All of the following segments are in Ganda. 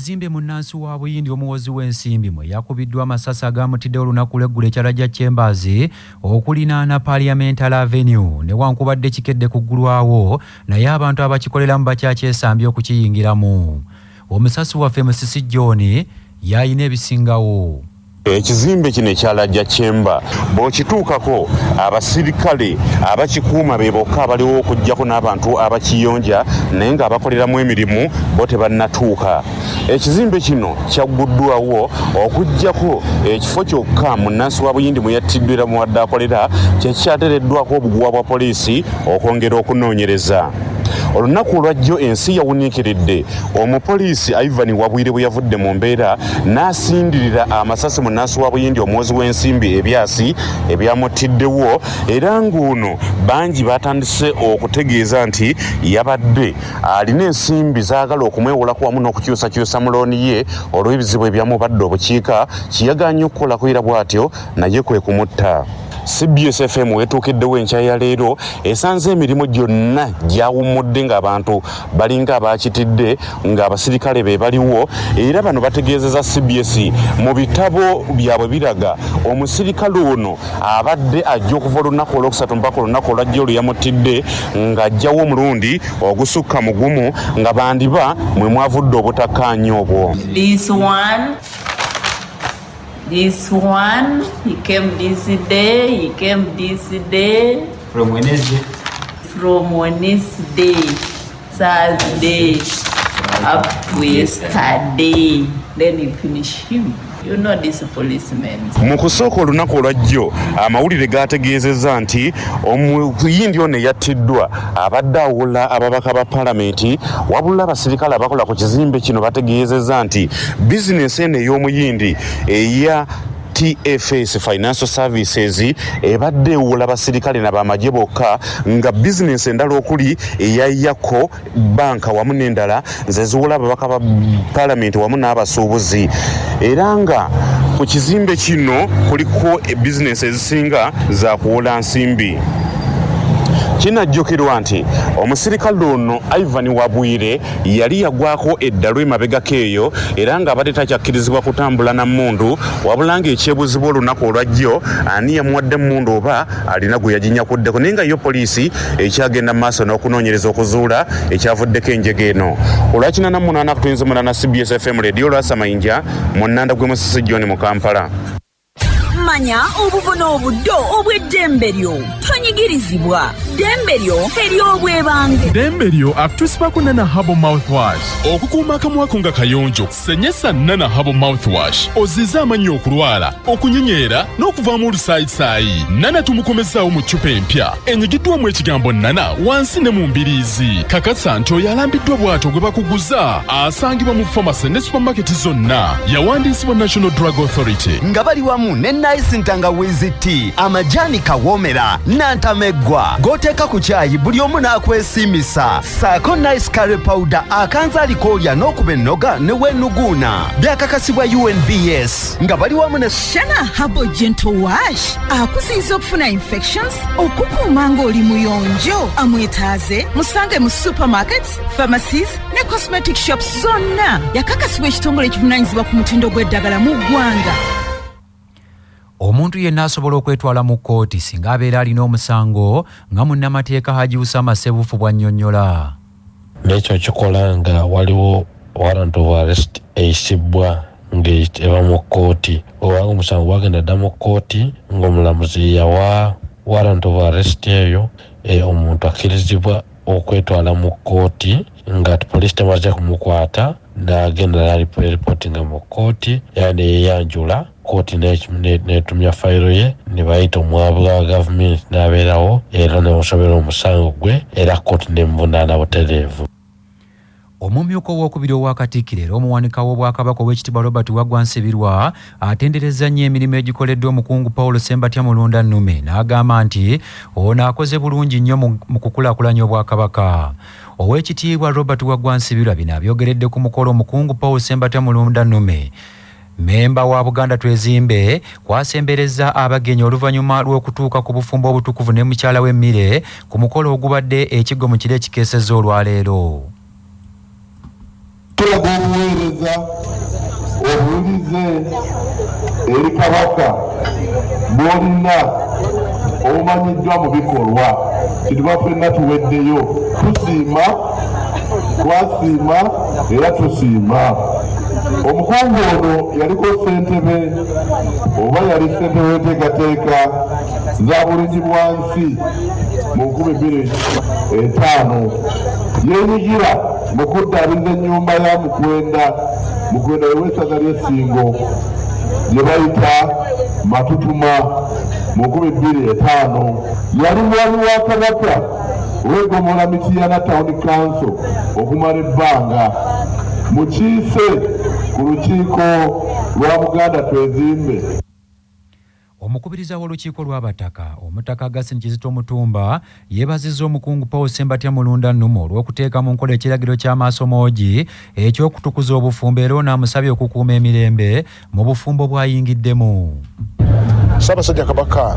Ekizimbe munnansi wa Abayindi omuwozi w'ensimbi mwe yakubiddwa amasasi agamutidde olunaku lw'eggulo ekyalaja Chambers okulinaana Parliamentary Avenue newankubadde kikedde kuggulwawo naye abantu abakikoleramu bakyakyesambye okukiyingiramu. Omusasi waffe Musisi John yayina ebisingawo. Ekizimbe kino ekyalaja Chamber bw'okituukako abasirikale abakikuuma be bokka abaliwo okuggyako n'abantu abakiyonja naye ng'abakoleramu emirimu bo tebannatuuka. Ekizimbe kino kyagguddwawo okuggyako ekifo kyokka munnansi wa Buyindi mwe yattiddwera muwadde akolera kyekyateereddwako obuguwa bwa poliisi okwongera okunoonyereza. Olunaku olwajjo ensi yawuniikiridde omupoliisi Ivan Wabwire bwe yavudde mu mbeera n'asindirira amasasi munnansi wa Buyindi omuwozi w'ensimbi ebyasi ebyamutiddewo era ng'ono bangi batandise okutegeeza nti yabadde alina ensimbi zaagala okumwewolako wamu n'okukyusakyusa mu looni ye olw'ebizibu ebyamubadde obukiika kiyagaanye okukolako era bw'atyo naye kwe kumutta. CBS FM wetuukiddewo enkya ya leero esanze emirimu gyonna gyawummudde ng'abantu balinga abakitidde ng'abasirikale be baliwo era bano bategeezeza CBS mu bitabo byabwe biraga omusirikale ono abadde ajja okuva olunaku olwokusatu mpaka olunaku olwajja oluyamutidde ng'ajjawo omulundi ogusukka mugumu nga bandiba mwe mwavudde obutakkaanya obwo. This one, he came this day, From Wednesday? From Wednesday, Thursday, up to yesterday. Then he finished him. You know this policeman. Mu kusooka olunaku olwajjo amawulire gaategeezezza nti omuyindi ono eyattiddwa abadde awula ababaka ba palamenti wabula abasirikale abakola ku kizimbe kino bategeezezza nti bizinesi eno ey'omuyindi eya TFS Financial Services ebadde ewula basirikale n'abamagye bokka nga bizinesi endala okuli eyayako banka wamu n'endala ze ziwula ababaka ba palamenti wamu n'abasuubuzi era nga ku kizimbe kino kuliko bizinesi ezisinga za kuwola nsimbi. Kinajjukirwa nti omusirikale ono Ivan Wabwire yali yagwako eddalo emabegako eyo era ng'abadde takyakkirizibwa kutambula na mmundu wabula ng'ekyebuuzibwa olunaku olwajjo ani yamuwadde mmundu oba alina gwe yaginyakuddeko naye nga yo poliisi ekyagenda mu maaso n'okunoonyereza okuzuula ekyavuddeko enjega eno. Olwakina namunaana kutunze mulana CBS FM Radio lwasamayinja mu nnanda gwe Musisi John mu Kampala. Manya obuvuno obuddo obw'eddembe lyo tonyigirizibwa ddembe lyo ery'obwebange. Ddembe lyo akutusibako Nana Herbal Mouthwash okukuuma akamwa ko nga kayonjo. Senyesa Nana Herbal Mouthwash ozize amannyo okulwala okunyinyeera n'okuvaamu olusaayi. Nana tumukomezaawo mu ccupa empya enyigiddwamu ekigambo Nana wansi ne mu mbiriizi. Kakasa nti oyo alambiddwa bw'atyo gwe bakuguza asangibwa mu famasi ne supamaketi zonna. Yawandiisibwa National Drug Authority nga bali wamu ne Nice Ntangawizi tea, amajani kawomera n'antameggwa g'oteeka ku caayi buli omu n'akwesimisa. Saako Nice curry powder akanza alikolya n'okuba ennoga ne weenuguuna. Byakakasibwa UNBS nga bali wamu ne Shana Herbal Gentle Wash akuziyiza okufuna infections okukuuma ng'oli muyonjo. Amwetaaze musange mu supermarkets, pharmacies ne cosmetic shops zonna. Yakakasibwa ekitongole ekivunaanyizibwa ku mutindo gw'eddagala mu ggwanga. Omuntu yenna asobola okwetwala mu kkooti singa abeera alina omusango nga munnamateeka Haji Usama Sebufu bw'annyonnyola. N'ekyo kikola nga waliwo warrant of arrest eyisibwa ng'eba mu kkooti. Obanga omusango gwagenda dda mu kkooti ng'omulamuzi yawa warrant of arrest eyo omuntu akkirizibwa okwetwala mu kkooti nga poliisi temaze kumukwata n'agenda n'alipootinga mu kkooti era neyeyanjula. Kkooti n'etumya fayiro ye ne bayita omwavu wa gavumenti n'abeerawo era n'omusobera omusango gwe era kkooti n'emuvunaana butereevu. Omumyuka ow'okubiri owa Katikkiro era omuwanika w'Obwakabaka ow'ekitiibwa Robert Waggwa Nsibirwa atenderezza nnyo emirimu egikoleddwa omukungu Paul Ssembatya Mulunda Nnume n'agamba nti ono akoze bulungi nnyo mu kukulaakulanya Obwakabaka. Ow'ekitiibwa Robert Waggwa Nsibirwa bino abyogeredde ku mukolo omukungu Paul Ssembatya Mulunda Nnume memba wa Buganda Twezimbe kwasembereza abagenyi oluvannyuma lw'okutuuka ku bufumbo obutukuvu ne mukyala w'emmire ku mukolo ogubadde ekigwo mu kiro ekikeesezza olwaleero. tulaga obuweereza obuwulize eri kabaka bwolina obumanyiddwa mu bikolwa kituba ffenna tuweddeyo tusiima twasiima era tusiima. Omukungu ono yaliko ssentebe oba yali ssentebe w'enteekateeka za bulungi bwansi mu 2005 yeenyigira mu kuddaabiza ennyumba ya Mukwenda w'essaza ly'Essingo gye bayita Matutuma mu 2005. Yali mwami wa Kabaka w'eggomola Mityana Town Council okumala ebbanga. Mukiise ku lukiiko lwa Buganda Twezimbe. Omukubiriza w'olukiiko lw'abataka omutaka Augustine Kizito Mutumba yeebazizza omukungu Paul Ssembatya Mulunda Nnumo olw'okuteeka mu nkola ekiragiro ky'amaasomogi eky'okutukuza obufumbo era onaamusabye okukuuma emirembe mu bufumbo bw'ayingiddemu. Ssaabasajja Kabaka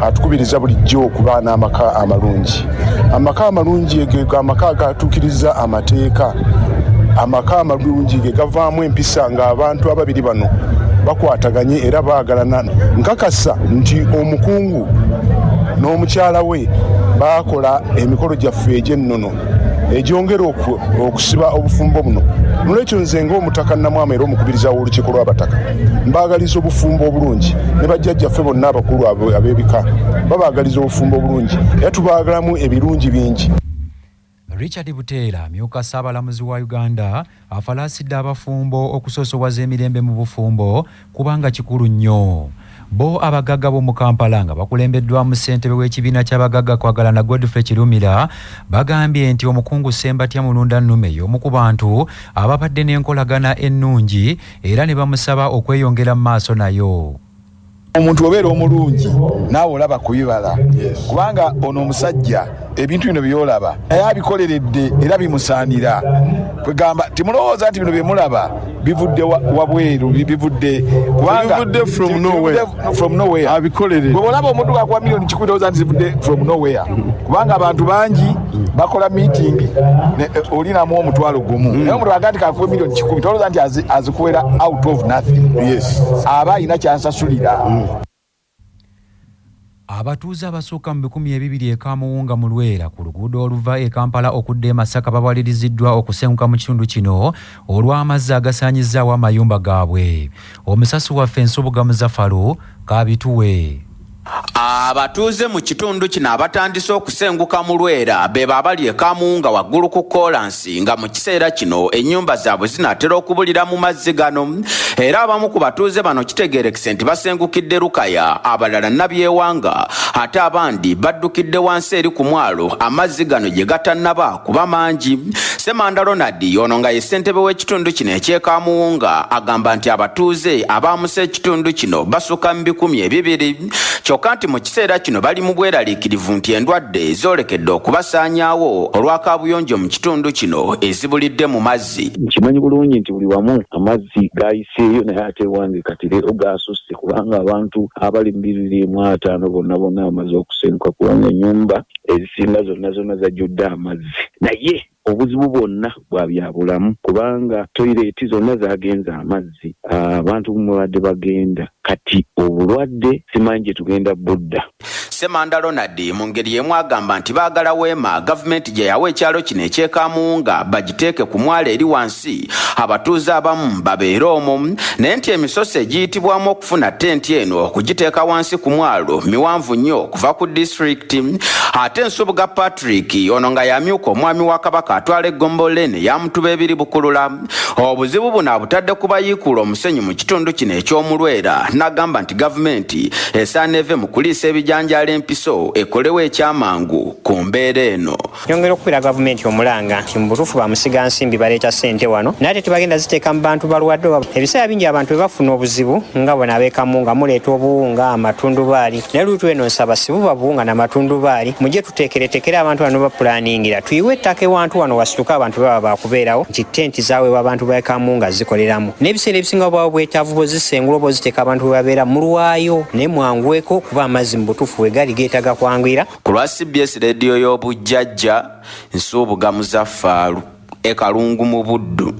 atukubiriza bulijjo okuba n'amaka amalungi. Amaka amalungi ge amaka agatuukiriza amateeka. Amaka amalungi ge gavaamu empisa ng'abantu ababiri bano bakwataganye era baagalana. Nkakasa nti omukungu n'omukyala we baakola emikolo gyaffe egy'ennono egyongera okusiba obufumbo buno. Nolwekyo nze ng'omutaka Namwama era omukubiriza w'olukiiko lw'abataka mbaagaliza obufumbo obulungi ne bajjajjaffe bonna abakulu ab'ebika babaagaliza obufumbo obulungi era tubaagalamu ebirungi bingi. Richard Buteera amyuka Ssaabalamuzi wa Uganda afalaasidde abafumbo okusoosowaza emirembe mu bufumbo kubanga kikulu nnyo. Bo abagagga b'omu Kampala nga bakulembeddwamu ssentebe w'ekibiina ky'abagagga kwagalana Godfrey Kirumira bagambye nti omukungu Ssembatya Mulunda Nnume y'omu ku bantu ababadde n'enkolagana ennungi era ne bamusaba okweyongera mu maaso nayo. Omuntu obeera omulungi naawe olaba kubibala kubanga ono omusajja ebintu bino byolaba naye abikoleredde era bimusaanira. Kwegamba timulowooza nti bino byemulaba bivudde wabweru bivudde kubanga bivudde from nowhere abikoleredde. Bwe olaba omuntu akuwa milioni 10 olowooza nti zivudde from nowhere kubanga abantu bangi bakola meeting olinamu omutwalo gumu naye omuntu agati kakuwe milioni 10 tolowooza nti azikuwera out of nothing. Aba alina kyansasulira. Abatuuze abasukka mu 200 Kamuwunga mu Lwera ku luguudo oluva e Kampala okudda e Masaka babawaliriziddwa okusenguka mu kitundu kino olw'amazzi agasaanyizzaawo amayumba gaabwe. Omusasi waffe Nsubuga Muzafalu kaabituwe. Abatuuze mu kitundu kino abatandise okusenguka mu Lwera be babali e Kamuwunga waggulu ku kolansi nga mu kiseera kino ennyumba zaabwe zinaatera okubulira mu mazzi gano era abamu ku batuuze bano kitegeerekese nti basengukidde Lukaya abalala Nabyewanga ate abandi baddukidde wansi eri ku mwalo amazzi gano gye gatannaba kuba mangi. Ssemanda Ronald ono nga ye ssentebe w'ekitundu kino eky'e Kamuwunga agamba nti abatuuze abaamusa ekitundu kino basukka mu 200 kyokka nti mu kiseera kino bali mu bweraliikirivu nti endwadde zoolekedde okubasaanyaawo olw'akaabuyonjo mu kitundu kino ezibulidde mu mazzi. Kimanyi bulungi nti buli wamu amazzi gayiseeyo naye ate wange kati leero gaasusse kubanga abantu abali 250 bonna bamaze okusenguka kubanga ennyumba ezisinga zonna zajjudde amazzi. Naye obuzibu bwonna bwa byabulamu kubanga toyireeti zonna zagenza amazzi abantu mubadde bagenda kati obulwadde simanyi gye tugenda budda. Ssemanda Ronald mu ngeri y'emu agamba nti baagala weema gavumenti gye yawa ekyalo kino eky'e Kamuwunga bagiteeke ku mwalo eri wansi abatuuze abamu babeere omwo naye nti emisoso egiyitibwamu okufuna tenti eno okugiteeka wansi ku mwalo miwanvu nnyo kuva ku disitulikiti. Ate Nsubuga Patrick ono nga yamyuka omwami wa Kabaka atwala eggombolola eno eyamutuba ebiri Bukulula. Obuzibu buno abutadde ku bayiikuula omusenyu mu kitundu kino eky'omu Lwera n'agamba nti gavumenti esaana eve mu kuliisa ebijanjaalo empiso ekolewo ekyamangu ku mbeera eno. Yongera okubira gavumenti omulanga nti mu butuufu bamusiga nsimbi baleeta ssente wano naye ate tebagenda ziteeka mu bantu balwadde. Ebiseera bingi abantu bwe bafuna obuzibu nga bwe ab'e Kamuwunga muleeta obuwunga amatundubaali naye luutu eno nsaba sibuba buwunga n'amatundubaali mujje tuteekeretekere abantu bano bapulaningira tuyiwe ettaka ewantu wano wasituka abantu baba bakubeerawo nti tenti zaaweebwa abantu b'e Kamuwunga zikoleramu n'ebiseera ebisinga bwaba bwetaavu bw'ozisengula oba oziteeka abantu bwe babeera mulwayo naye mwanguweko kuba amazzi mu butuufu wegali geetaga kwangwira. Ku lwa CBS rediyo y'obujjajja Nsubuga Muzaffaalu e Kalungu mu Buddu.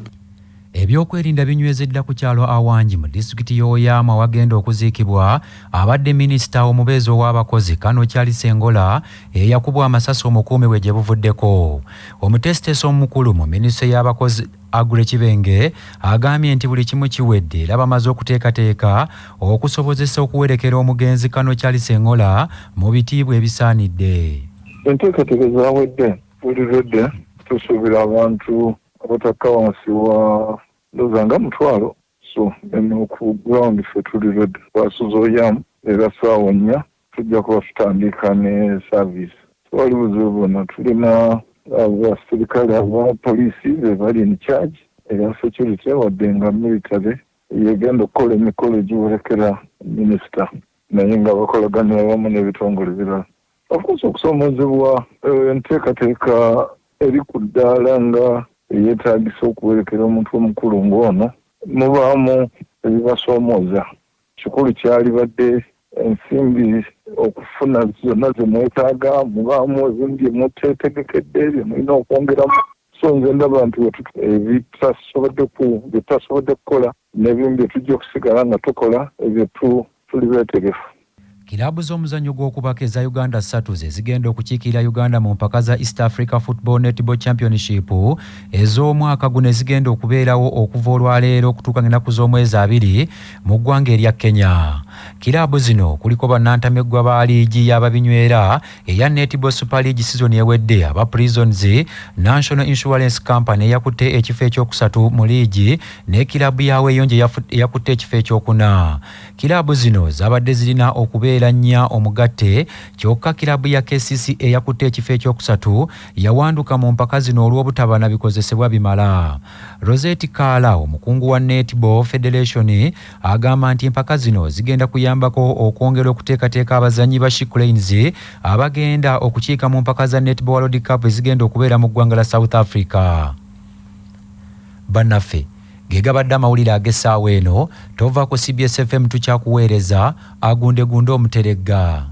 Ebyokwerinda binywezeddwa ku kyalo Awangi mu disitulikiti y'Oyama wagenda okuziikibwa abadde minisita omubeezi ow'abakozi Kano Kyali Sengola eyakubwa amasasi omukuumi we gye buvuddeko. Omutesiteesi omukulu mu minisitule y'abakozi Agule Kibenge agambye nti buli kimu kiwedde era bamaze okuteekateeka okusobozesa okuwerekera omugenzi Kano Kyali Sengola mu bitiibwa ebisaanidde. Enteekateeka zaawedde bulirudde tusuubira abantu abatakka wansi wa ndozanga mutwalo so eno ku ground ffe tuli ready twasuza Oyamu era ssaawa 4 tujja kuba tutandika ne service twali buzibu bwonna tulina abasirikale abapoliisi be bali in charge era security wadde nga military yegenda okukola emikolo egiwerekera minisita naye nga bakolaganira wamu n'ebitongole birala of course okusoomozebwa enteekateeka eri ku ddaala nga yeetaagisa okuwerekera omuntu omukulu ng'ono mubaamu ebibasoomooza kikulu kyali badde ensimbi okufuna zonna ze mwetaaga mubaamu ebimu bye muteetegekedde bye mulina okwongeramu so nze ndaba nti bitasobodde kukola n'ebimu bye tujja okusigala nga tukola ebyo tuli beetegefu. Kilabu z'omuzannyo gw'okubaka eza Uganda 3 ze zigenda okukiikirira Uganda mu mpaka za East Africa Football Netball Championship ez'omwaka guno zigenda okubeerawo okuva olwaleero okutuuka ennaku z'omwezi 2 mu ggwanga erya Kenya. Kilabu zino kuliko bannantameggwa ba liigi y'ababinywera eya Netball Super League season ewedde aba Prisons National Insurance Company eyakutte ekifo ekyokusatu mu liigi ne kilabu ya Weyonje eyakutte ekifo ekyokuna. Kilabu zino zabadde zirina okubeera nnya omugatte kyokka kilabu ya KCC eyakutte ekifo ekyokusatu yawanduka mu mpaka zino olw'obutabana bikozesebwa bimala. Rosette Kala omukungu wa Netball Federation agamba nti empaka zino zigenda kuyambako okwongera okuteekateeka abazannyi ba She Cranes abagenda okukiika mu mpaka za Netball World Cup ezigenda okubeera mu ggwanga la South Africa. Bannaffe gegabadde amawulire ag'essaawa eno tova ku CBS FM tukyakuweereza agundegunde omuteregga.